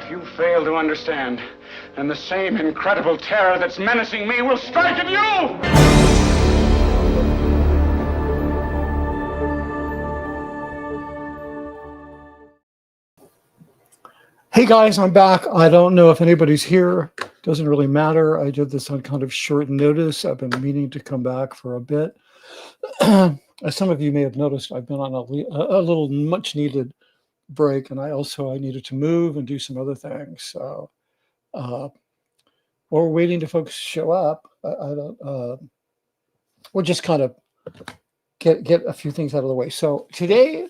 If you fail to understand, then the same incredible terror that's menacing me will strike at you! Hey guys, I'm back. I don't know if anybody's here. Doesn't really matter. I did this on kind of short notice. I've been meaning to come back for a bit. As some of you may have noticed, I've been on a little much needed break, and I needed to move and do some other things. So while we're waiting to folks show up, we'll just kind of get a few things out of the way. So today,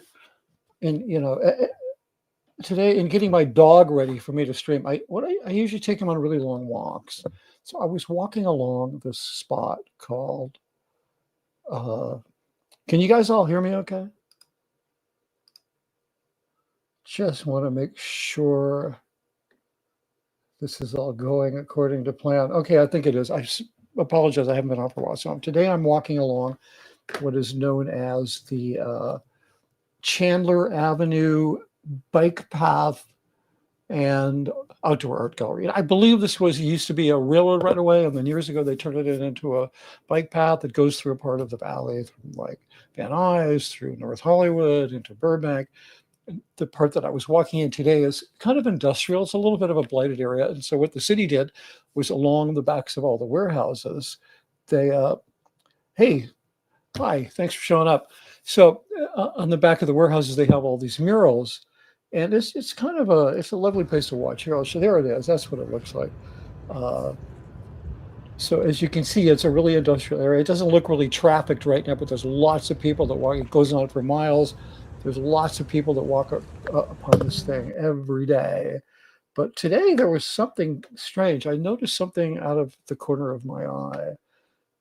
today in getting my dog ready for me to stream, I usually take him on really long walks. So I was walking along this spot called, can you guys all hear me okay? Just want to make sure this is all going according to plan. Okay, I think it is. I apologize, I haven't been on for a while. So today I'm walking along what is known as the Chandler Avenue bike path and outdoor art gallery. I believe this used to be a railroad right away, and then years ago they turned it into a bike path that goes through a part of the valley, from like Van Nuys through North Hollywood into Burbank. The part that I was walking in today is kind of industrial. It's a little bit of a blighted area, and so what the city did was along the backs of all the warehouses, they hey, hi, thanks for showing up. So on the back of the warehouses, they have all these murals. And it's kind of a lovely place to watch. Here, so there it is. That's what it looks like. So as you can see, it's a really industrial area. It doesn't look really trafficked right now, but there's lots of people that walk. It goes on for miles. There's lots of people that walk upon this thing every day. But today there was something strange. I noticed something out of the corner of my eye.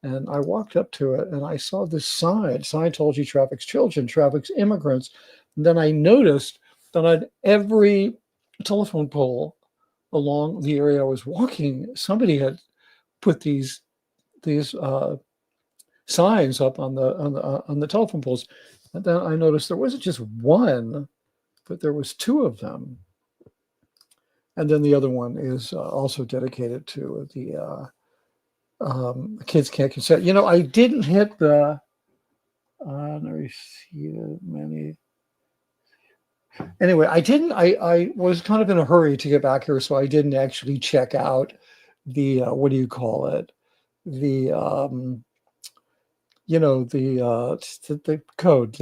And I walked up to it and I saw this sign: Scientology traffics children, traffics immigrants. And then I noticed that on every telephone pole along the area I was walking, somebody had put these signs up on the telephone poles. And then I noticed there wasn't just one, but there was two of them. And then the other one is also dedicated to the kids can't consent. You know, I didn't hit the. Let me see many. Anyway, I didn't. I was kind of in a hurry to get back here, so I didn't actually check out the what do you call it? The the code.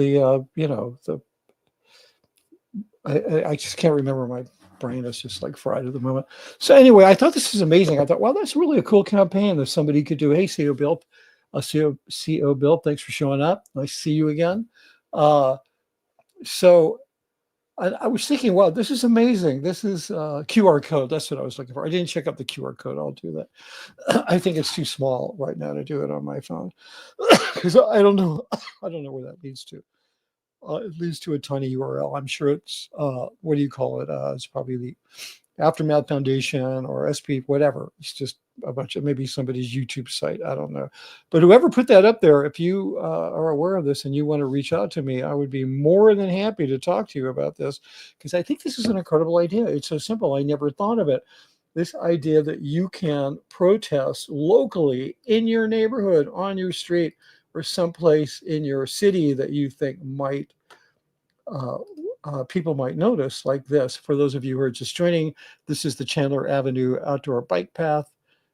I just can't remember. My brain is just like fried at the moment. So anyway, I thought this was amazing. I thought, well, that's really a cool campaign that somebody could do. Hey, CO Bill, CO Bill, thanks for showing up. Nice to see you again. So I was thinking, wow, this is amazing. This is QR code. That's what I was looking for. I didn't check out the QR code. I'll do that. I think it's too small right now to do it on my phone because I don't know. I don't know where that leads to. It leads to a tiny URL. I'm sure it's what do you call it? It's probably the Aftermath Foundation or SP, whatever. It's just a bunch of maybe somebody's YouTube site. I don't know. But whoever put that up there, if you are aware of this and you want to reach out to me, I would be more than happy to talk to you about this because I think this is an incredible idea. It's so simple. I never thought of it. This idea that you can protest locally in your neighborhood, on your street, or someplace in your city that you think might people might notice, like this. For those of you who are just joining, this is the Chandler Avenue outdoor bike path.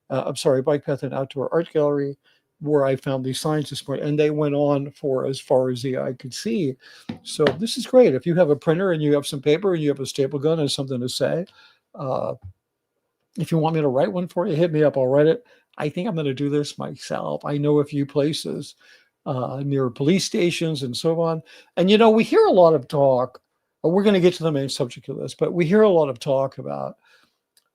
Bike path and outdoor art gallery, where I found these signs this morning, and they went on for as far as the eye could see. So this is great. If you have a printer and you have some paper and you have a staple gun and something to say, if you want me to write one for you, hit me up. I'll write it. I think I'm going to do this myself. I know a few places near police stations and so on. And, you know, we hear a lot of talk. We're going to get to the main subject of this, but we hear a lot of talk about,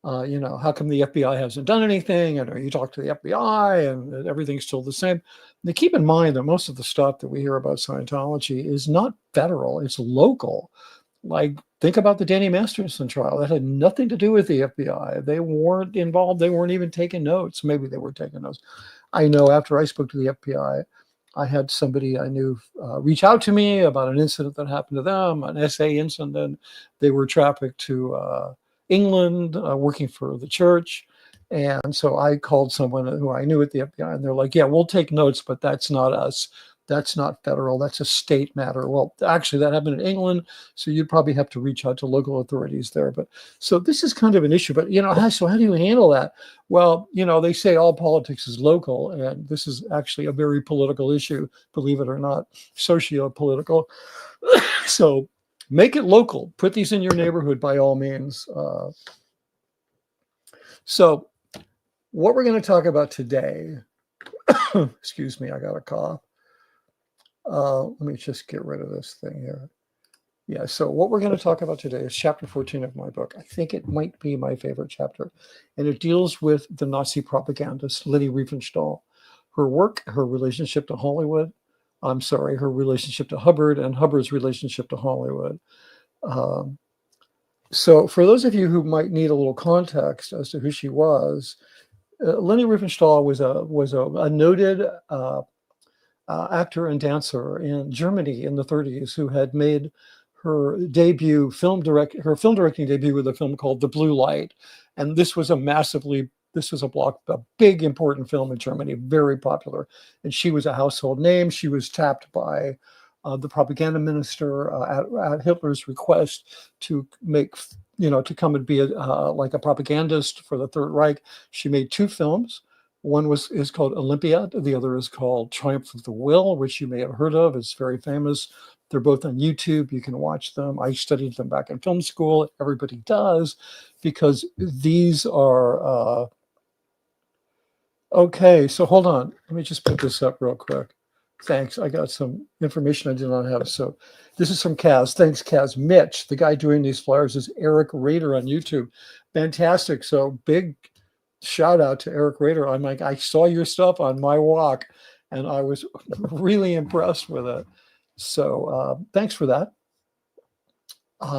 how come the FBI hasn't done anything? And you talk to the FBI and everything's still the same. Now, keep in mind that most of the stuff that we hear about Scientology is not federal, it's local. Like, think about the Danny Masterson trial. That had nothing to do with the FBI. They weren't involved. They weren't even taking notes. Maybe they were taking notes. I know after I spoke to the FBI, I had somebody I knew reach out to me about an incident that happened to them, an SA incident. They were trafficked to England, working for the church. And so I called someone who I knew at the FBI, and they're like, yeah, we'll take notes, but that's not us. That's not federal. That's a state matter. Well, actually, that happened in England, so you'd probably have to reach out to local authorities there. But so this is kind of an issue. But, so how do you handle that? Well, they say all politics is local, and this is actually a very political issue, believe it or not, socio-political. So make it local. Put these in your neighborhood by all means. So what we're going to talk about today, excuse me, I got a cough. Let me just get rid of this thing here. Yeah, so what we're going to talk about today is chapter 14 of my book. I think it might be my favorite chapter. And it deals with the Nazi propagandist, Leni Riefenstahl, her work, her relationship to Hollywood. Her relationship to Hubbard and Hubbard's relationship to Hollywood. So for those of you who might need a little context as to who she was, Leni Riefenstahl was a noted actor and dancer in Germany in the 30s who had made her film directing debut with a film called The Blue Light. And this was a big, important film in Germany, very popular. And she was a household name. She was tapped by the propaganda minister at Hitler's request to to come and be like a propagandist for the Third Reich. She made 2 films. One is called Olympiad. The other is called Triumph of the Will, which you may have heard of. It's very famous. They're both on YouTube. You can watch them. I studied them back in film school. Everybody does, because these are... Okay, so hold on. Let me just put this up real quick. Thanks. I got some information I did not have. So this is from Kaz. Thanks, Kaz. Mitch, the guy doing these flyers, is Eric Rader on YouTube. Fantastic. So big shout out to Eric Rader. I'm like, I saw your stuff on my walk, and I was really impressed with it. So thanks for that.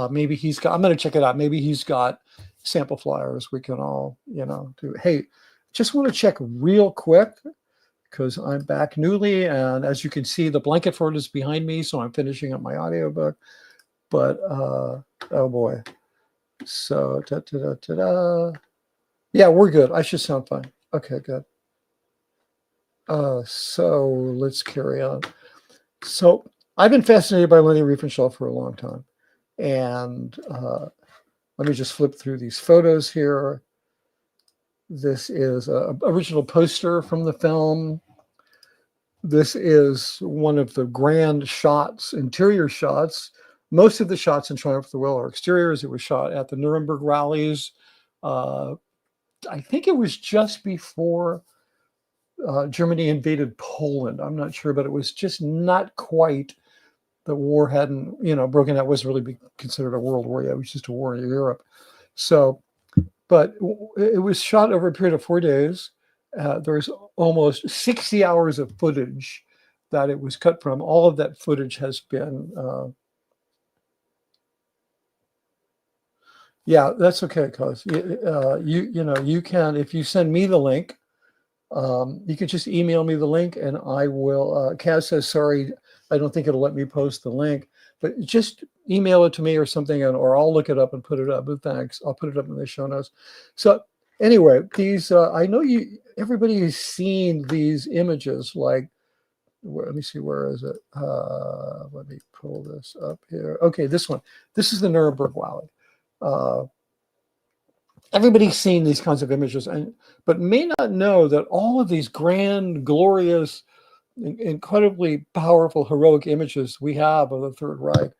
Maybe he's got, I'm going to check it out. Maybe he's got sample flyers we can all, do. Hey, just want to check real quick, because I'm back newly, and as you can see, the blanket fort is behind me, so I'm finishing up my audiobook. But oh boy, so yeah, we're good. I should sound fine. Okay, good. So let's carry on. So I've been fascinated by Leni Riefenstahl for a long time, and let me just flip through these photos here. This is an original poster from the film. This is one of the grand shots, interior shots. Most of the shots in Triumph of the Will are exteriors. It was shot at the Nuremberg rallies. I think it was just before Germany invaded Poland. I'm not sure, but it was just not quite. The war hadn't, broken out. It wasn't really considered a world war yet. It was just a war in Europe. So, but it was shot over a period of 4 days. There's almost 60 hours of footage that it was cut from. All of that footage has been, yeah, that's okay, cause you can, if you send me the link, you can just email me the link, and I will. Kaz says, sorry, I don't think it'll let me post the link, but just email it to me or something, or I'll look it up and put it up. But thanks, I'll put it up in the show notes. So anyway, these I know everybody has seen these images. Like, let me see, where is it? Let me pull this up here. Okay, this one. This is the Nuremberg Rally. Everybody's seen these kinds of images, but may not know that all of these grand, glorious, incredibly powerful, heroic images we have of the Third Reich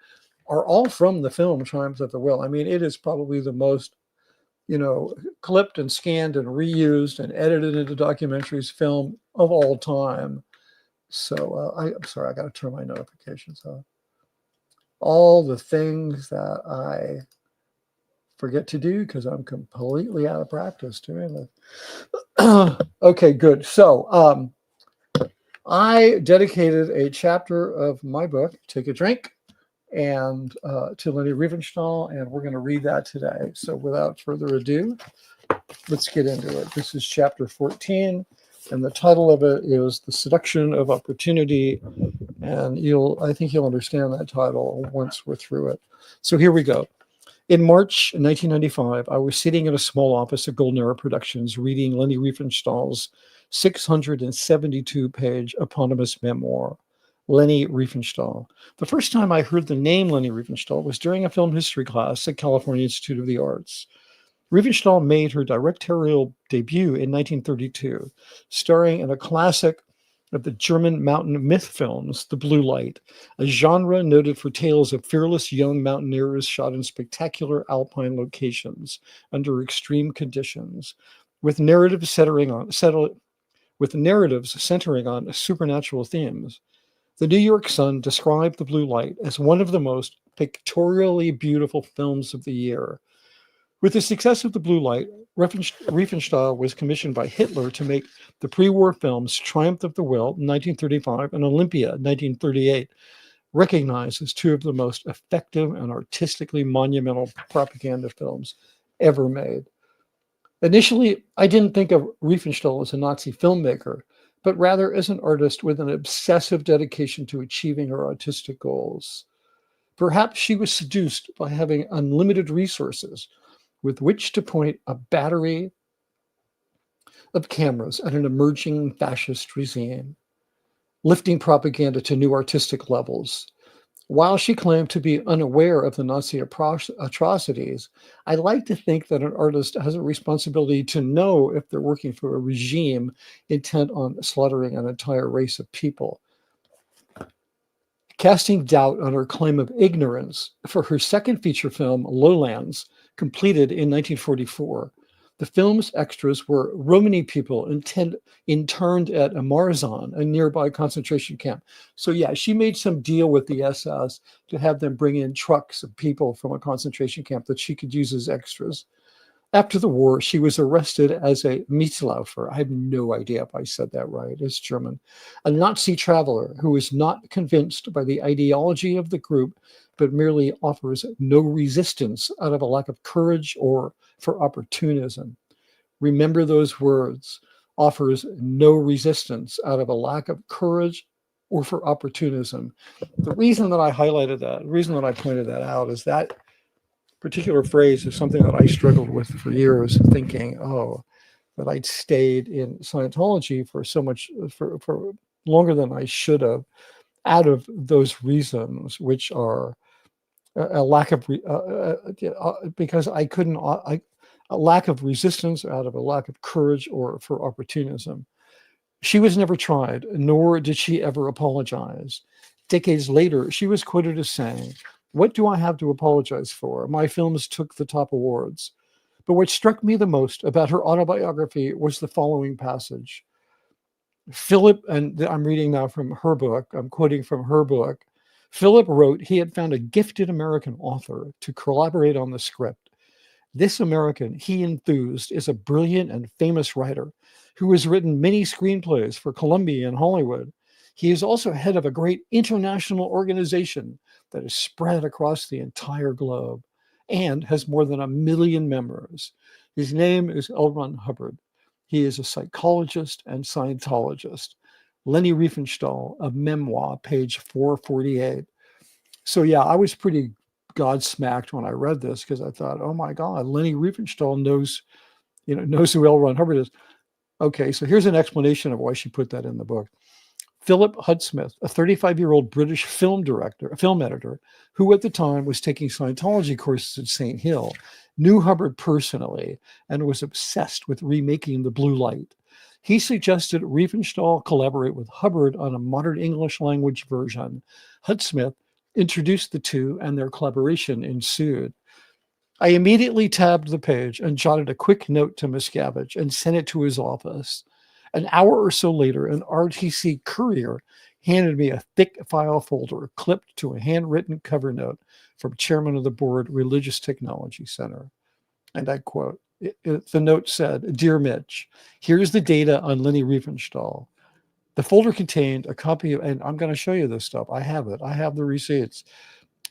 are all from the film Triumph of the Will. I mean, it is probably the most, clipped and scanned and reused and edited into documentaries film of all time. So I'm sorry, I got to turn my notifications off. All the things that I forget to do because I'm completely out of practice doing this. Okay, good. So I dedicated a chapter of my book, Take a Drink, and to Leni Riefenstahl, and we're going to read that today. So without further ado, let's get into it. This is chapter 14, and the title of it is The Seduction of Opportunity, and I think you'll understand that title once we're through it. So here we go. In March 1995, I was sitting in a small office at Golden Era Productions reading Leni Riefenstahl's 672-page eponymous memoir, Leni Riefenstahl. The first time I heard the name Leni Riefenstahl was during a film history class at California Institute of the Arts. Riefenstahl made her directorial debut in 1932, starring in a classic of the German mountain myth films, The Blue Light, a genre noted for tales of fearless young mountaineers shot in spectacular alpine locations under extreme conditions, with narratives centering on supernatural themes. The New York Sun described The Blue Light as one of the most pictorially beautiful films of the year. With the success of The Blue Light, Riefenstahl was commissioned by Hitler to make the pre-war films Triumph of the Will in 1935 and Olympia in 1938, recognized as two of the most effective and artistically monumental propaganda films ever made. Initially, I didn't think of Riefenstahl as a Nazi filmmaker, but rather as an artist with an obsessive dedication to achieving her artistic goals. Perhaps she was seduced by having unlimited resources with which to point a battery of cameras at an emerging fascist regime, lifting propaganda to new artistic levels. While she claimed to be unaware of the Nazi atrocities, I like to think that an artist has a responsibility to know if they're working for a regime intent on slaughtering an entire race of people. Casting doubt on her claim of ignorance for her second feature film, Lowlands, completed in 1944, the film's extras were Romani people interned at Marzahn, a nearby concentration camp. So yeah, she made some deal with the SS to have them bring in trucks of people from a concentration camp that she could use as extras. After the war, she was arrested as a Mitlaufer. I have no idea if I said that right. It's German. A Nazi traveler who is not convinced by the ideology of the group, but merely offers no resistance out of a lack of courage or for opportunism. Remember those words: offers no resistance out of a lack of courage or for opportunism. The reason that I highlighted that, the reason that I pointed that out is that particular phrase is something that I struggled with for years, thinking, that I'd stayed in Scientology for so much, for longer than I should have, out of those reasons, which are a lack of, because I couldn't, a lack of resistance out of a lack of courage or for opportunism. She was never tried, nor did she ever apologize. Decades later, she was quoted as saying, "What do I have to apologize for? My films took the top awards." But what struck me the most about her autobiography was the following passage. Philip, and I'm reading now from her book, I'm quoting from her book. Philip wrote he had found a gifted American author to collaborate on the script. This American, he enthused, is a brilliant and famous writer who has written many screenplays for Columbia and Hollywood. He is also head of a great international organization that is spread across the entire globe and has more than 1 million members. His name is L. Ron Hubbard. He is a psychologist and Scientologist. Leni Riefenstahl, a memoir, page 448. So yeah, I was pretty godsmacked when I read this because I thought, oh my God, Leni Riefenstahl knows who L. Ron Hubbard is. Okay, so here's an explanation of why she put that in the book. Philip Hudsmith, a 35-year-old British film editor, who at the time was taking Scientology courses at St. Hill, knew Hubbard personally and was obsessed with remaking The Blue Light. He suggested Riefenstahl collaborate with Hubbard on a modern English language version. Hudsmith introduced the two, and their collaboration ensued. I immediately tabbed the page and jotted a quick note to Miscavige and sent it to his office. An hour or so later, an RTC courier handed me a thick file folder clipped to a handwritten cover note from Chairman of the Board, Religious Technology Center. And I quote, the note said, "Dear Mitch, here's the data on Leni Riefenstahl." The folder contained a copy of, and I'm going to show you this stuff. I have it. I have the receipts.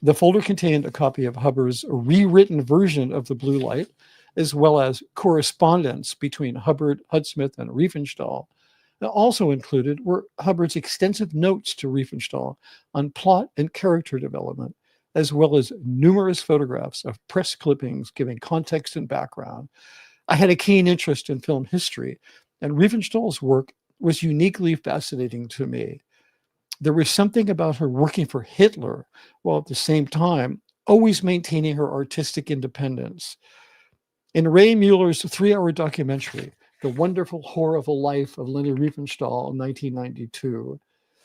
The folder contained a copy of Hubbard's rewritten version of The Blue Light, as well as correspondence between Hubbard, Hudsmith, and Riefenstahl. Also included were Hubbard's extensive notes to Riefenstahl on plot and character development, as well as numerous photographs of press clippings giving context and background. I had a keen interest in film history, and Riefenstahl's work was uniquely fascinating to me. There was something about her working for Hitler, while at the same time always maintaining her artistic independence. In Ray Mueller's 3-hour documentary, The Wonderful Horrible Life of Leni Riefenstahl in 1992,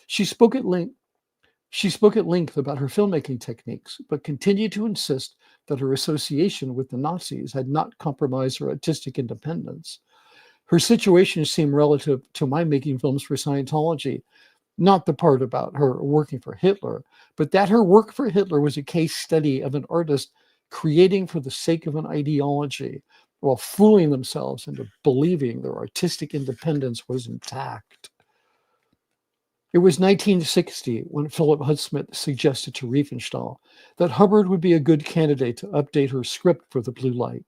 she spoke at length about her filmmaking techniques, but continued to insist that her association with the Nazis had not compromised her artistic independence. Her situation seemed relative to my making films for Scientology, not the part about her working for Hitler, but that her work for Hitler was a case study of an artist creating for the sake of an ideology while fooling themselves into believing their artistic independence was intact. It was 1960 when Philip Hudspeth suggested to Riefenstahl that Hubbard would be a good candidate to update her script for The Blue Light,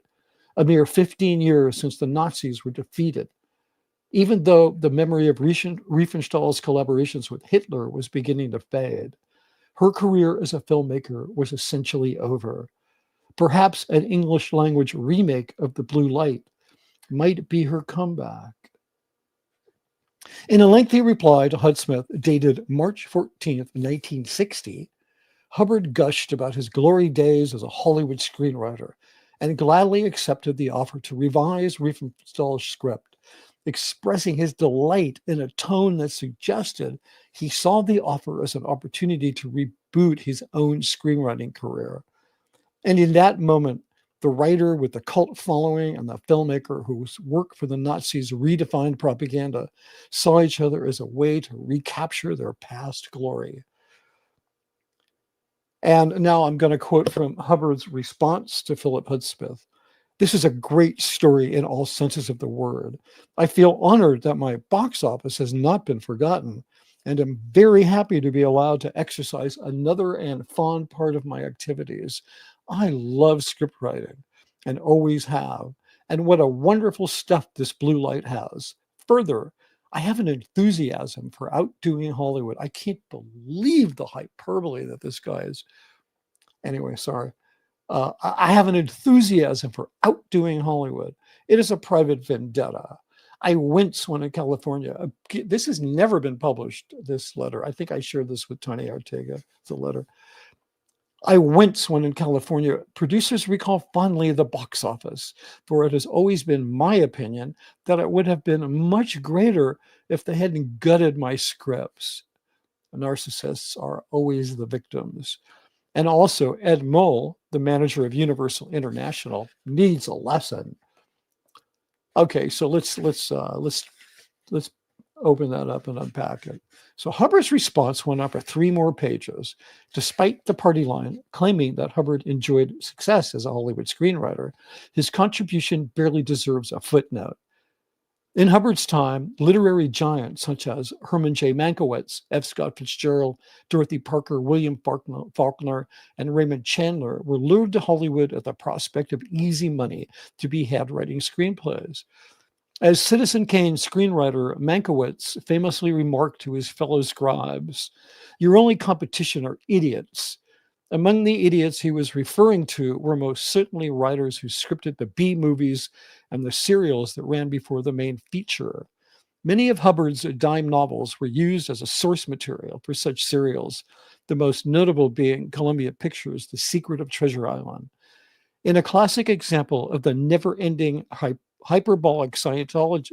a mere 15 years since the Nazis were defeated. Even though the memory of Riefenstahl's collaborations with Hitler was beginning to fade, her career as a filmmaker was essentially over. Perhaps an English language remake of The Blue Light might be her comeback. In a lengthy reply to Hudspeth dated March 14th, 1960, Hubbard gushed about his glory days as a Hollywood screenwriter and gladly accepted the offer to revise Riefenstahl's script, expressing his delight in a tone that suggested he saw the offer as an opportunity to reboot his own screenwriting career. And in that moment, the writer with the cult following and the filmmaker whose work for the Nazis redefined propaganda saw each other as a way to recapture their past glory. And now I'm going to quote from Hubbard's response to Philip Hudspeth. This is a great story in all senses of the word. I feel honored that my box office has not been forgotten, and am very happy to be allowed to exercise another and fond part of my activities. I love script writing and always have. And what a wonderful stuff this Blue Light has. Further, I have an enthusiasm for outdoing Hollywood. I can't believe the hyperbole that this guy is. Anyway, sorry. I have an enthusiasm for outdoing Hollywood. It is a private vendetta. I wince when in California. This has never been published, this letter. I think I shared this with Tony Ortega, the letter. I wince when in California, producers recall fondly the box office, for it has always been my opinion that it would have been much greater if they hadn't gutted my scripts. Narcissists are always the victims. And also, Ed Moll, the manager of Universal International, needs a lesson. Okay, so let's open that up and unpack it. So Hubbard's response went on for 3 more pages, despite the party line claiming that Hubbard enjoyed success as a Hollywood screenwriter. His contribution barely deserves a footnote. In Hubbard's time, literary giants such as Herman J. Mankiewicz, F. Scott Fitzgerald, Dorothy Parker, William Faulkner, and Raymond Chandler were lured to Hollywood at the prospect of easy money to be had writing screenplays. As Citizen Kane's screenwriter, Mankiewicz famously remarked to his fellow scribes, "Your only competition are idiots." Among the idiots he was referring to were most certainly writers who scripted the B movies and the serials that ran before the main feature. Many of Hubbard's dime novels were used as a source material for such serials, the most notable being Columbia Pictures' The Secret of Treasure Island. In a classic example of the never-ending hyperbolic Scientology,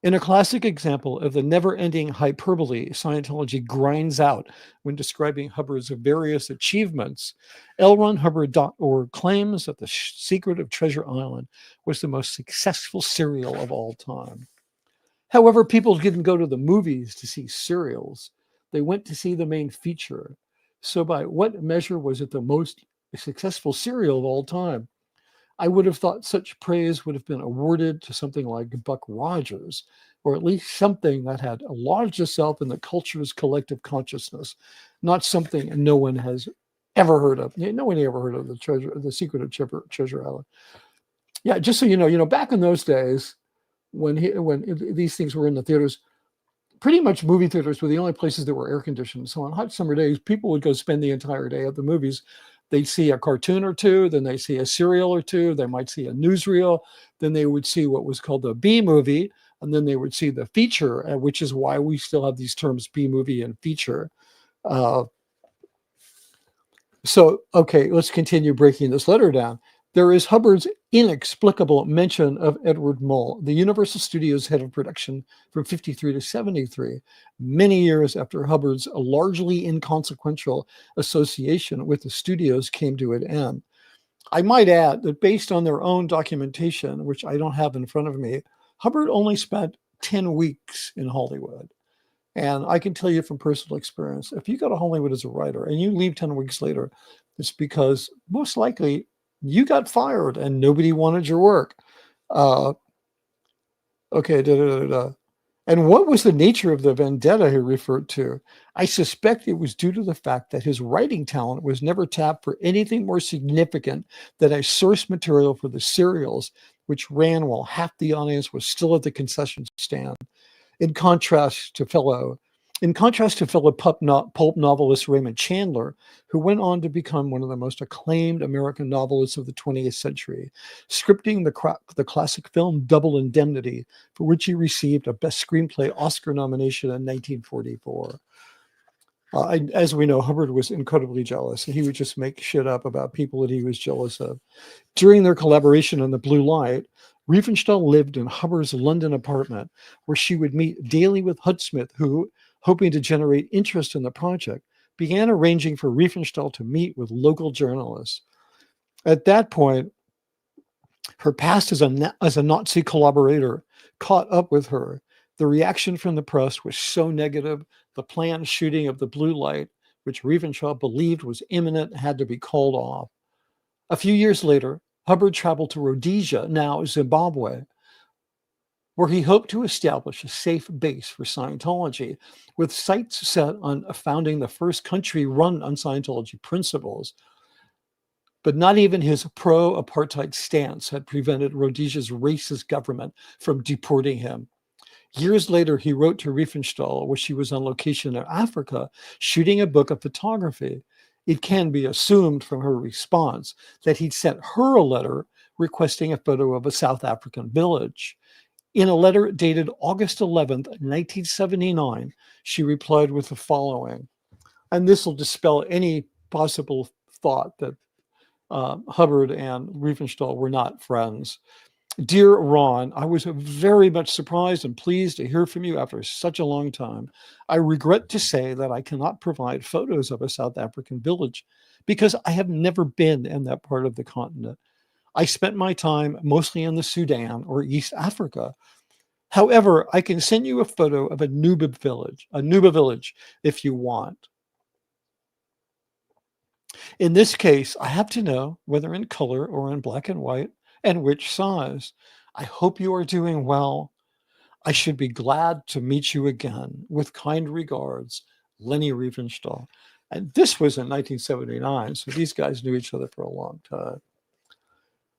In a classic example of the never-ending hyperbole Scientology grinds out when describing Hubbard's various achievements, LRonHubbard.org claims that The Secret of Treasure Island was the most successful serial of all time. However, people didn't go to the movies to see serials. They went to see the main feature. So by what measure was it the most successful serial of all time? I would have thought such praise would have been awarded to something like Buck Rogers, or at least something that had lodged itself in the culture's collective consciousness, not something no one has ever heard of. No one ever heard of The Secret of Treasure Island. Yeah, just so you know, back in those days when these things were in the theaters, pretty much movie theaters were the only places that were air conditioned. So on hot summer days, people would go spend the entire day at the movies. They'd see a cartoon or two, then they see a serial or two, they might see a newsreel, then they would see what was called the B movie, and then they would see the feature, which is why we still have these terms B movie and feature. So, okay, let's continue breaking this letter down. There is Hubbard's inexplicable mention of Edward Mull, the Universal Studios head of production from 53 to 73, many years after Hubbard's largely inconsequential association with the studios came to an end. I might add that based on their own documentation, which I don't have in front of me, Hubbard only spent 10 weeks in Hollywood. And I can tell you from personal experience, if you go to Hollywood as a writer and you leave 10 weeks later, it's because most likely you got fired and nobody wanted your work. Okay. And what was the nature of the vendetta he referred to? I suspect it was due to the fact that his writing talent was never tapped for anything more significant than a source material for the serials, which ran while half the audience was still at the concession stand. In contrast to fellow pulp novelist Raymond Chandler, who went on to become one of the most acclaimed American novelists of the 20th century, scripting the classic film Double Indemnity, for which he received a Best Screenplay Oscar nomination in 1944. As we know, Hubbard was incredibly jealous, and he would just make shit up about people that he was jealous of. During their collaboration on The Blue Light, Riefenstahl lived in Hubbard's London apartment, where she would meet daily with Houdsmith, who, hoping to generate interest in the project, began arranging for Riefenstahl to meet with local journalists. At that point, her past as a Nazi collaborator caught up with her. The reaction from the press was so negative, the planned shooting of The Blue Light, which Riefenstahl believed was imminent, had to be called off. A few years later, Hubbard traveled to Rhodesia, now Zimbabwe, where he hoped to establish a safe base for Scientology, with sights set on founding the first country run on Scientology principles. But not even his pro-apartheid stance had prevented Rhodesia's racist government from deporting him. Years later, he wrote to Riefenstahl, where she was on location in Africa, shooting a book of photography. It can be assumed from her response that he'd sent her a letter requesting a photo of a South African village. In a letter dated August 11th, 1979, she replied with the following, and this will dispel any possible thought that Hubbard and Riefenstahl were not friends. Dear Ron, I was very much surprised and pleased to hear from you after such a long time. I regret to say that I cannot provide photos of a South African village because I have never been in that part of the continent. I spent my time mostly in the Sudan or East Africa. However, I can send you a photo of a Nuba village, if you want. In this case, I have to know whether in color or in black and white, and which size. I hope you are doing well. I should be glad to meet you again. With kind regards, Leni Riefenstahl. And this was in 1979, so these guys knew each other for a long time.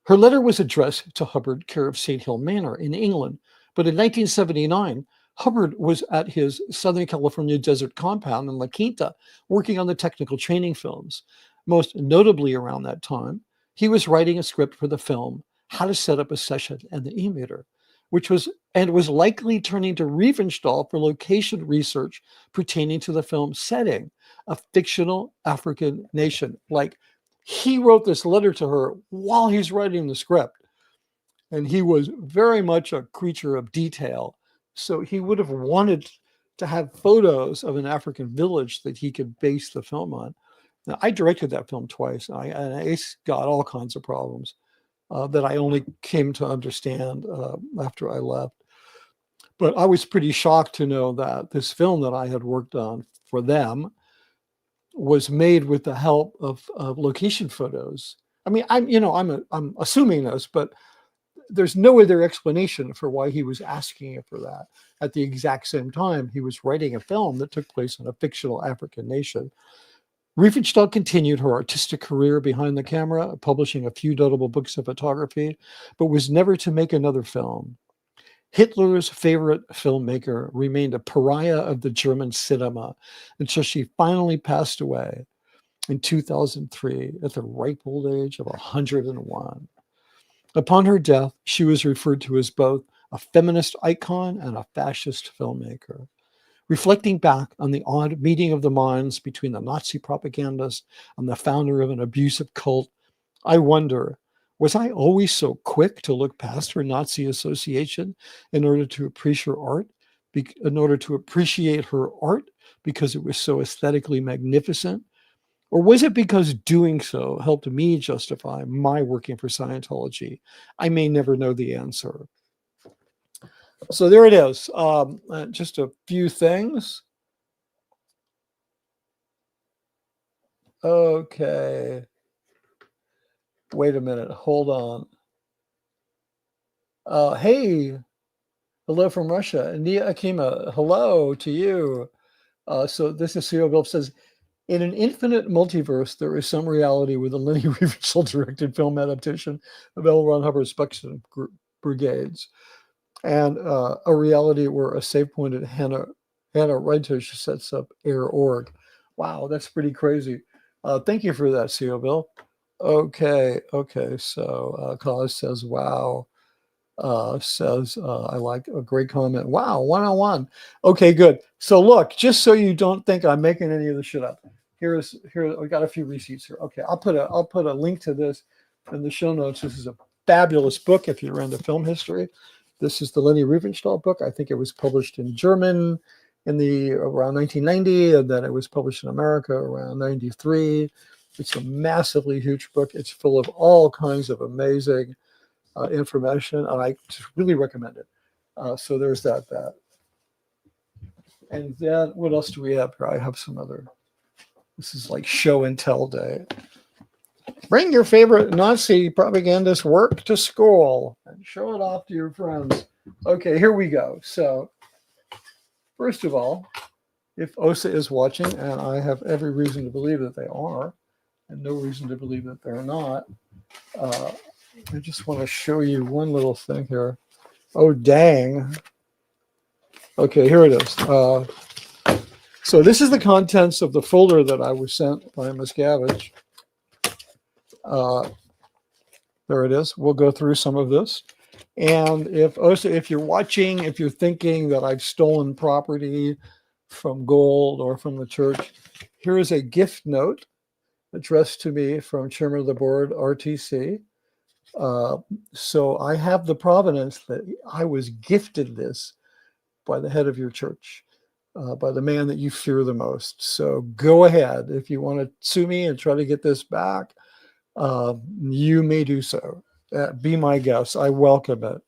Her letter was addressed to Hubbard, care of St. Hill Manor in England, but in 1979, Hubbard was at his Southern California desert compound in La Quinta, working on the technical training films. Most notably around that time, he was writing a script for the film How to Set Up a Session and the E-Meter, which was likely turning to Riefenstahl for location research pertaining to the film's setting, a fictional African nation. Like, he wrote this letter to her while he's writing the script, and he was very much a creature of detail. So he would have wanted to have photos of an African village that he could base the film on. Now, I directed that film twice, and I got all kinds of problems that I only came to understand after I left. But I was pretty shocked to know that this film that I had worked on for them was made with the help of location photos. I mean, I'm assuming this, but there's no other explanation for why he was asking for that. At the exact same time, he was writing a film that took place in a fictional African nation. Riefenstahl continued her artistic career behind the camera, publishing a few notable books of photography, but was never to make another film. Hitler's favorite filmmaker, remained a pariah of the German cinema until she finally passed away in 2003 at the ripe old age of 101. Upon her death, she was referred to as both a feminist icon and a fascist filmmaker. Reflecting back on the odd meeting of the minds between the Nazi propagandist and the founder of an abusive cult, I wonder, was I always so quick to look past her Nazi association in order to appreciate her art? Because it was so aesthetically magnificent? Or was it because doing so helped me justify my working for Scientology? I may never know the answer. So there it is. Just a few things. Okay. Wait a minute. Hold on. Hey, hello from Russia. Nia Akima, hello to you. So this is CEO Bill says, in an infinite multiverse, there is some reality with the Leni Riefenstahl directed film adaptation of L. Ron Hubbard's Buxton Brigades, and a reality where a safe-pointed Hannah Reitish sets up Air.org. Wow, that's pretty crazy. Thank you for that, CEO Bill. Okay. So Cause says, wow. I like a great comment. Wow, 101. Okay, good. So look, just so you don't think I'm making any of this shit up, here we got a few receipts here. Okay, I'll put a link to this in the show notes. This is a fabulous book if you're into film history. This is the Leni Riefenstahl book. I think it was published in German around 1990, and then it was published in America around 93. It's a massively huge book. It's full of all kinds of amazing information, and I really recommend it. So there's that. And then what else do we have here? I have some other. This is like show and tell day. Bring your favorite Nazi propagandist work to school and show it off to your friends. Okay, here we go. So first of all, if OSA is watching, and I have every reason to believe that they are, and no reason to believe that they're not, I just want to show you one little thing here. Oh, dang. Okay, here it is. So this is the contents of the folder that I was sent by Miscavige. There it is. We'll go through some of this. And if you're watching, if you're thinking that I've stolen property from gold or from the church, here is a gift note addressed to me from Chairman of the Board, RTC. So I have the provenance that I was gifted this by the head of your church, by the man that you fear the most. So go ahead. If you want to sue me and try to get this back, you may do so. Be my guest. I welcome it.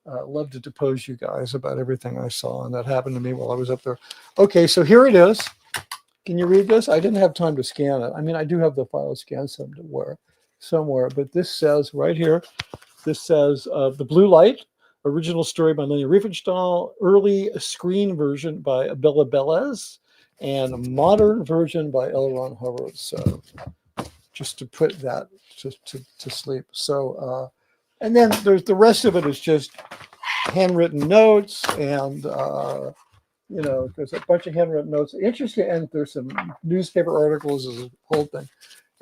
Love to depose you guys about everything I saw, and that happened to me while I was up there. Okay, so here it is. Can you read this? I didn't have time to scan it. I mean, I do have the file scanned somewhere, but this says right here, this says The Blue Light, original story by Leni Riefenstahl, early screen version by Bella Belez, and modern version by L. Ron Hubbard. So just to put that to sleep. So, and then there's the rest of it is just handwritten notes, and there's a bunch of handwritten notes. Interesting, and there's some newspaper articles, as a whole thing.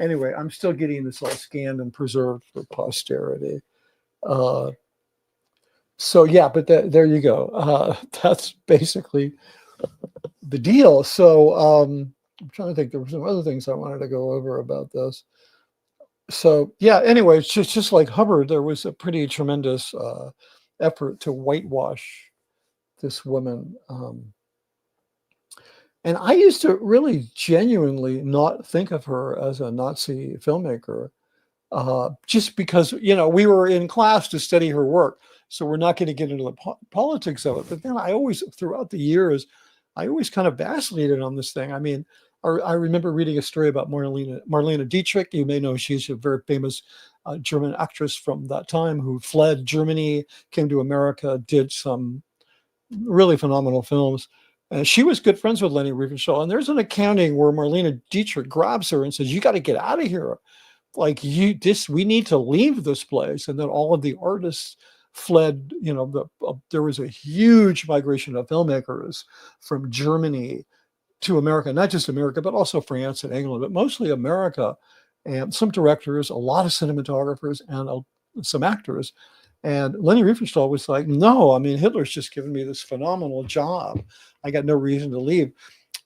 Anyway, I'm still getting this all scanned and preserved for posterity. So yeah, but there you go. That's basically the deal. So I'm trying to think. There were some other things I wanted to go over about this. So yeah, anyway, it's just like Hubbard, there was a pretty tremendous effort to whitewash this woman. And I used to really genuinely not think of her as a Nazi filmmaker, just because, we were in class to study her work. So we're not going to get into the politics of it. But then throughout the years, I always kind of vacillated on this thing. I mean, I remember reading a story about Marlene Dietrich. You may know she's a very famous German actress from that time who fled Germany, came to America, did some really phenomenal films. And she was good friends with Leni Riefenstahl. And there's an accounting where Marlene Dietrich grabs her and says, "You got to get out of here. We need to leave this place." And then all of the artists fled, there was a huge migration of filmmakers from Germany to America, not just America, but also France and England, but mostly America, and some directors, a lot of cinematographers, and some actors. And Leni Riefenstahl was like, no, I mean, Hitler's just given me this phenomenal job. I got no reason to leave.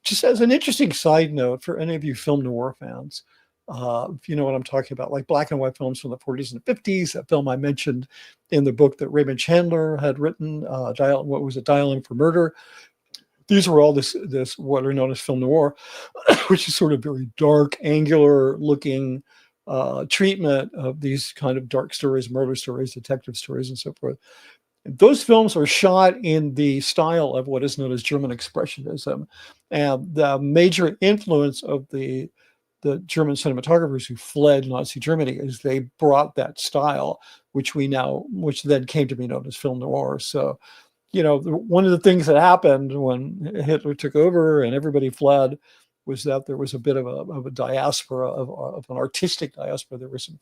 Just as an interesting side note for any of you film noir fans, if you know what I'm talking about, like black and white films from the 40s and 50s, that film I mentioned in the book that Raymond Chandler had written, Dialing for Murder. These were all this what are known as film noir, which is sort of very dark, angular looking treatment of these kind of dark stories, murder stories, detective stories, and so forth. Those films are shot in the style of what is known as German Expressionism. And the major influence of the German cinematographers who fled Nazi Germany is they brought that style, which then came to be known as film noir. So, one of the things that happened when Hitler took over and everybody fled was that there was a bit of a diaspora, of an artistic diaspora. There were some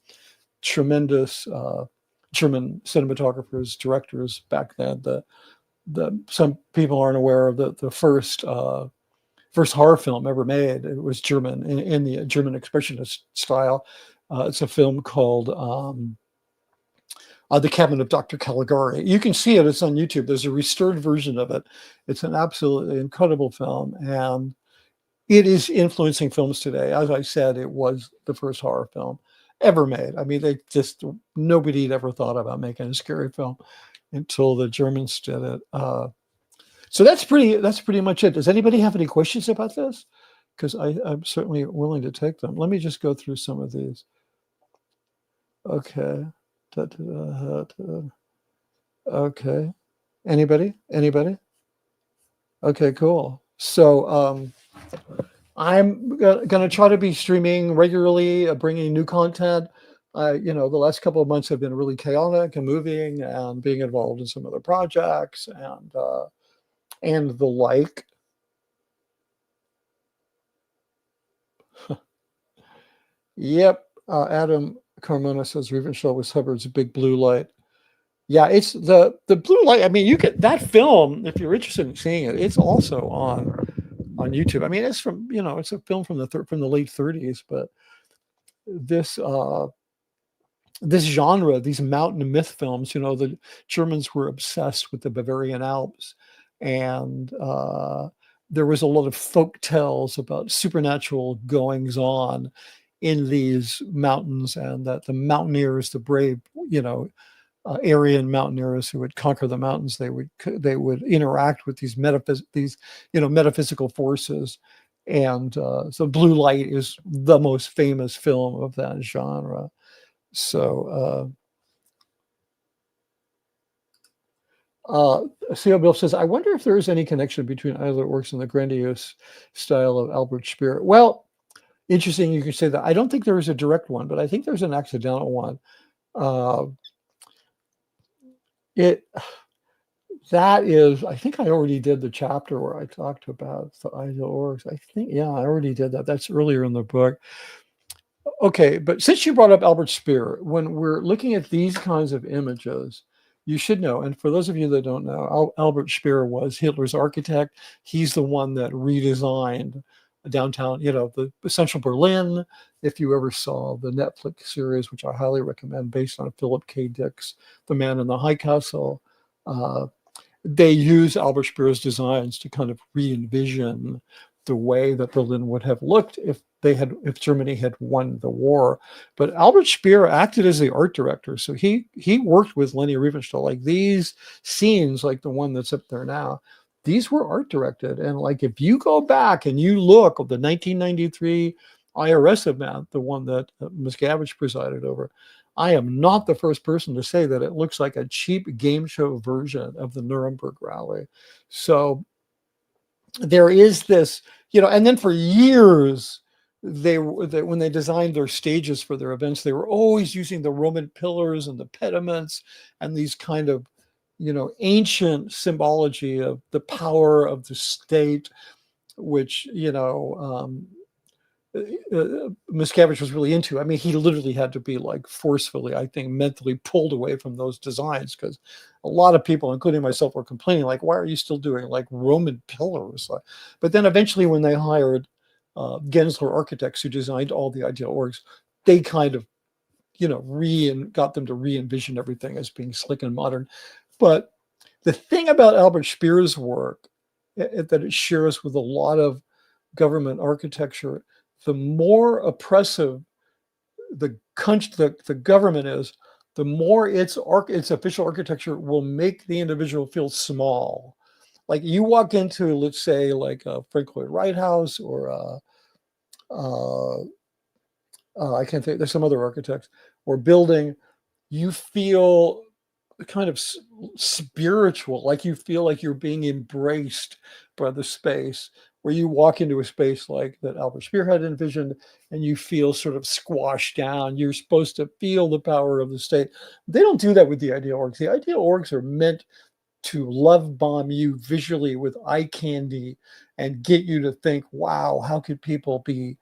tremendous German cinematographers, directors back then. Some people aren't aware of the first horror film ever made. It was German, in the German Expressionist style. It's a film called The Cabinet of Dr. Caligari. You can see it. It's on YouTube. There's a restored version of it. It's an absolutely incredible film, and it is influencing films today. As I said, it was the first horror film ever made. I mean, nobody had ever thought about making a scary film until the Germans did it. So that's pretty much it. Does anybody have any questions about this? Because I'm certainly willing to take them. Let me just go through some of these. Okay. Okay. Anybody? Okay, cool. So I'm going to try to be streaming regularly, bringing new content. The last couple of months have been really chaotic and moving, and being involved in some other projects and the like. Yep. Adam Carmona says Riefenstahl was Hubbard's Big Blue Light. Yeah, it's the blue light. I mean, you get that film if you're interested in seeing it. It's also on YouTube. I mean, it's it's a film from the late 30s, but this genre, these mountain myth films, the Germans were obsessed with the Bavarian Alps, and there was a lot of folk tales about supernatural goings on in these mountains, and that the mountaineers, the brave, Aryan mountaineers who would conquer the mountains, they would interact with these metaphysical forces, and so Blue Light is the most famous film of that genre. So C.O. Bill says, I wonder if there is any connection between either works and the grandiose style of Albert Speer. Well, interesting you could say that. I don't think there is a direct one, but I think there's an accidental one. I think I already did the chapter where I talked about the ideal orgs. I think, yeah, I already did that. That's earlier in the book. Okay, but since you brought up Albert Speer, when we're looking at these kinds of images, you should know, and for those of you that don't know, Albert Speer was Hitler's architect. He's the one that redesigned downtown, the central Berlin. If you ever saw the Netflix series, which I highly recommend, based on Philip K. Dick's The Man in the High Castle, they use Albert Speer's designs to kind of re-envision the way that Berlin would have looked if Germany had won the war. But Albert Speer acted as the art director, so he worked with Leni Riefenstahl. Like these scenes, like the one that's up there now, these were art directed. And like if you go back and you look at the 1993 IRS event, the one that Miscavige presided over, I am not the first person to say that it looks like a cheap game show version of the Nuremberg rally. So there is this, and then for years, when they designed their stages for their events, they were always using the Roman pillars and the pediments and these kind of, ancient symbology of the power of the state, which, Miscavige was really into. I mean, he literally had to be like forcefully, I think, mentally pulled away from those designs, because a lot of people, including myself, were complaining, like, why are you still doing like Roman pillars? But then eventually when they hired Gensler architects who designed all the ideal orgs, they kind of, got them to re-envision everything as being slick and modern. But the thing about Albert Speer's work that it shares with a lot of government architecture, the more oppressive the government is, the more its official architecture will make the individual feel small. Like you walk into, let's say, like a Frank Lloyd Wright House, or I can't think, there's some other architects, or building, you feel kind of spiritual, like you feel like you're being embraced by the space, where you walk into a space like that Albert Speer had envisioned, and you feel sort of squashed down. You're supposed to feel the power of the state. They don't do that with the ideal orgs. The ideal orgs are meant to love bomb you visually with eye candy and get you to think, wow, how could people be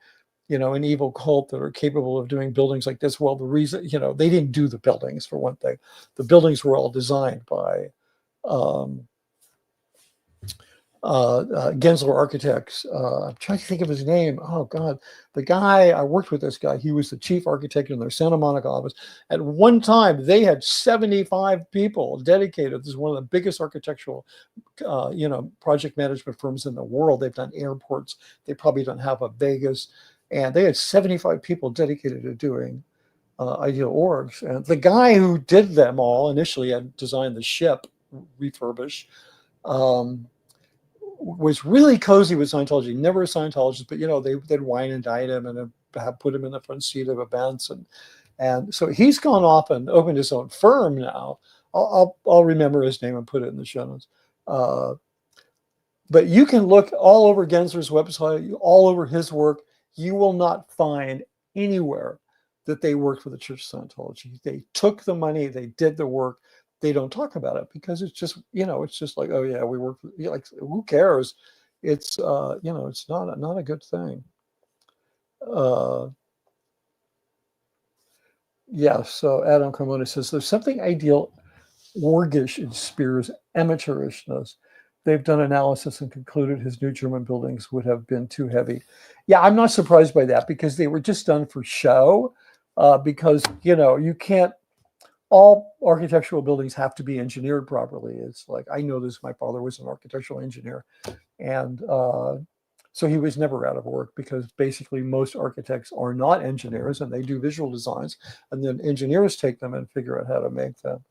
an evil cult that are capable of doing buildings like this? Well, the reason, they didn't do the buildings, for one thing. The buildings were all designed by Gensler architects. I'm trying to think of his name. Oh God, the guy, I worked with this guy. He was the chief architect in their Santa Monica office. At one time, they had 75 people dedicated. This is one of the biggest architectural, project management firms in the world. They've done airports. They probably don't have a Vegas. And they had 75 people dedicated to doing ideal orgs. And the guy who did them all initially had designed the ship, refurbished, was really cozy with Scientology. Never a Scientologist, but they'd wine and dine him and put him in the front seat of events, and so he's gone off and opened his own firm now. I'll remember his name and put it in the show notes. But you can look all over Gensler's website, all over his work. You will not find anywhere that they worked with the Church of Scientology. They took the money, they did the work. They don't talk about it because it's just, it's just like, oh yeah, we work with, like, who cares? It's, it's not a good thing. Yeah, so Adam Carmona says, there's something ideal orgish in Speer's amateurishness. They've done analysis and concluded his new German buildings would have been too heavy. Yeah, I'm not surprised by that, because they were just done for show, because, you can't, all architectural buildings have to be engineered properly. It's like, I know this, my father was an architectural engineer, and so he was never out of work, because basically most architects are not engineers, and they do visual designs, and then engineers take them and figure out how to make them.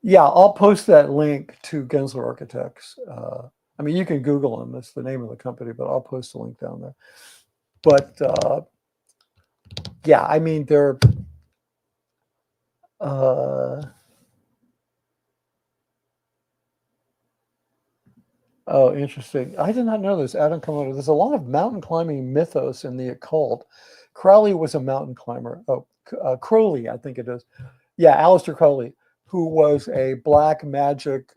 Yeah, I'll post that link to Gensler Architects. I mean, you can Google them. That's the name of the company, but I'll post a link down there. But yeah, I mean, they're oh, interesting. I did not know this. Adam Komodo. There's a lot of mountain climbing mythos in the occult. Crowley was a mountain climber. Oh, Crowley, I think it is. Yeah, Aleister Crowley, who was a black magic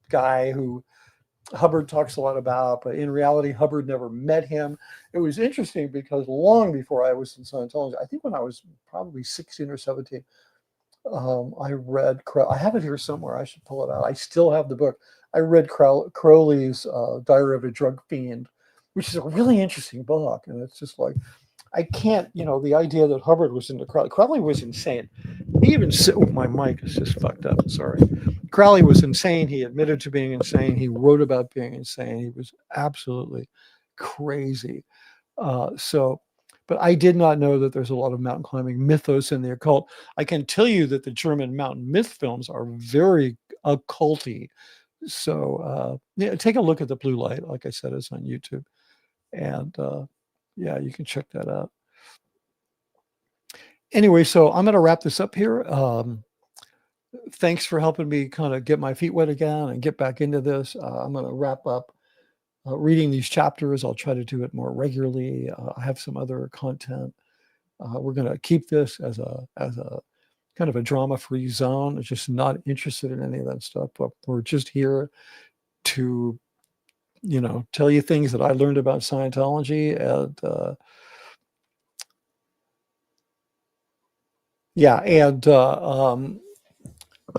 guy who Hubbard talks a lot about, but in reality, Hubbard never met him. It was interesting because long before I was in Scientology, I think when I was probably 16 or 17, I read, I have it here somewhere. I should pull it out. I still have the book. I read Crowley's Diary of a Drug Fiend, which is a really interesting book. And it's just like, I can't, the idea that Hubbard was into Crowley. Crowley was insane. He even said, oh, my mic is just fucked up. Sorry. Crowley was insane. He admitted to being insane. He wrote about being insane. He was absolutely crazy. But I did not know that there's a lot of mountain climbing mythos in the occult. I can tell you that the German mountain myth films are very occulty. So yeah, take a look at The Blue Light. Like I said, it's on YouTube. And yeah, you can check that out. Anyway, so I'm going to wrap this up here. Thanks for helping me kind of get my feet wet again and get back into this. I'm going to wrap up reading these chapters. I'll try to do it more regularly. I have some other content. We're going to keep this as a kind of a drama-free zone. I'm just not interested in any of that stuff, but we're just here to, tell you things that I learned about Scientology. And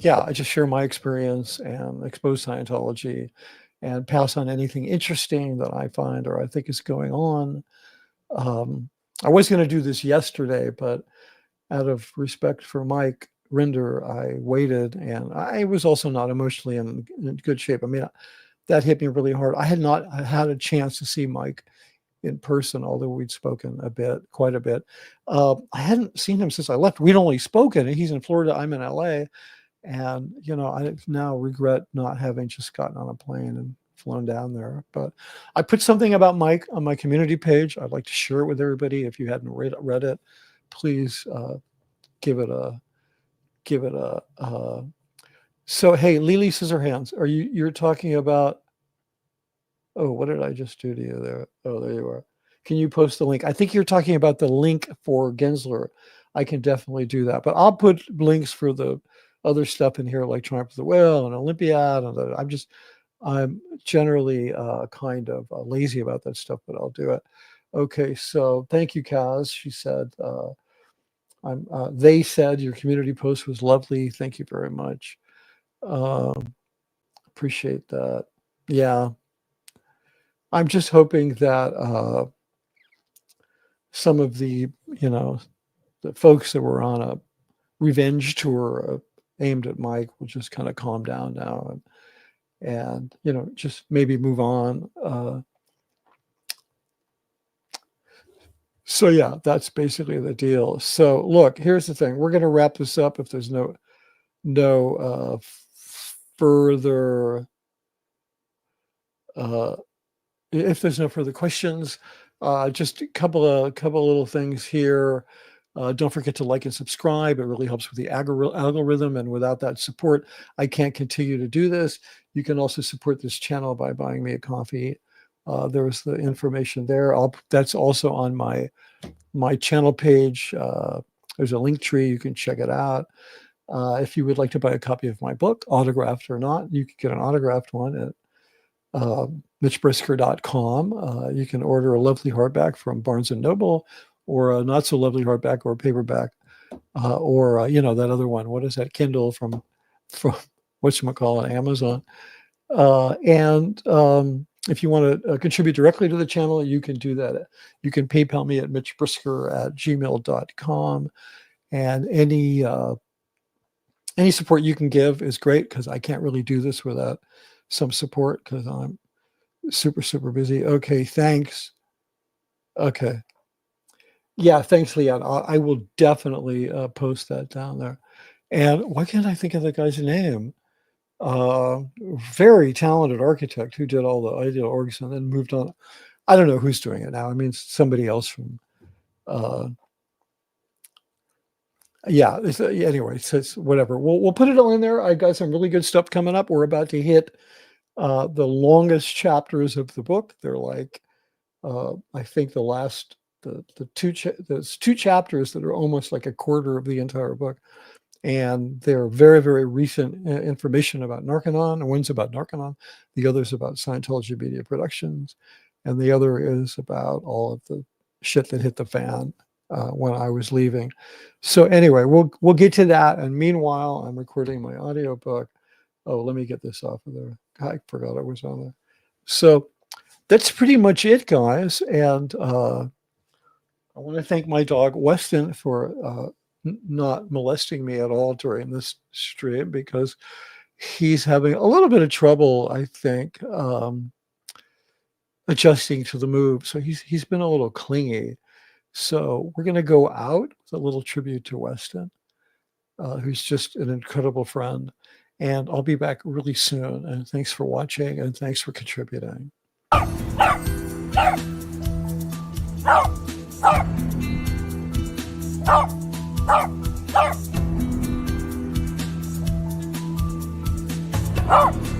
I just share my experience and expose Scientology and pass on anything interesting that I find or I think is going on. I was going to do this yesterday, but out of respect for Mike Rinder, I waited, and I was also not emotionally in good shape. I mean, that hit me really hard. I had not had a chance to see Mike in person, although we'd spoken quite a bit. I hadn't seen him since I left. We'd only spoken, and he's in Florida, I'm in LA. And, I now regret not having just gotten on a plane and flown down there. But I put something about Mike on my community page. I'd like to share it with everybody. If you hadn't read it, please give it a. So, hey, Lily Scissorhands, you're talking about, oh, what did I just do to you there? Oh, there you are. Can you post the link? I think you're talking about the link for Gensler. I can definitely do that. But I'll put links for the other stuff in here, like Triumph of the Will and Olympiad. And I'm generally kind of lazy about that stuff, but I'll do it. Okay, so thank you, Kaz. She said, they said your community post was lovely. Thank you very much. Appreciate that. Yeah. I'm just hoping that some of the folks that were on a revenge tour aimed at Mike will just kind of calm down now and just maybe move on. So yeah, that's basically the deal. So look, here's the thing. We're going to wrap this up if there's no further if there's no further questions. Just a couple of little things here. Don't forget to like and subscribe. It really helps with the algorithm, and without that support, I can't continue to do this. You can also support this channel by buying me a coffee. There's the information there. That's also on my channel page. There's a link tree. You can check it out. If you would like to buy a copy of my book, autographed or not, you can get an autographed one at mitchbrisker.com. You can order a lovely hardback from Barnes & Noble, or a not so lovely hardback or paperback, or that other one. What is that? Kindle from whatchamacallit, Amazon. And if you want to contribute directly to the channel, you can do that. You can PayPal me at mitchbrisker@gmail.com. And any support you can give is great, because I can't really do this without some support, because I'm super, super busy. Okay, thanks. Okay. Yeah, thanks, Leon. I will definitely post that down there. And why can't I think of the guy's name? Very talented architect who did all the ideal orgs and then moved on. I don't know who's doing it now. I mean, somebody else from anyway, so it's whatever. We'll put it all in there. I got some really good stuff coming up. We're about to hit the longest chapters of the book. They're like I think there's two chapters that are almost like a quarter of the entire book. And they're very, very recent information about Narconon. One's about Narconon, the other's about Scientology Media Productions, and the other is about all of the shit that hit the fan when I was leaving. So anyway, we'll get to that. And meanwhile, I'm recording my audiobook. Oh, let me get this off of there. I forgot it was on there. So that's pretty much it, guys. And I want to thank my dog, Weston, for not molesting me at all during this stream, because he's having a little bit of trouble, I think, adjusting to the move. So he's been a little clingy. So we're going to go out with a little tribute to Weston, who's just an incredible friend. And I'll be back really soon. And thanks for watching, and thanks for contributing. Oh!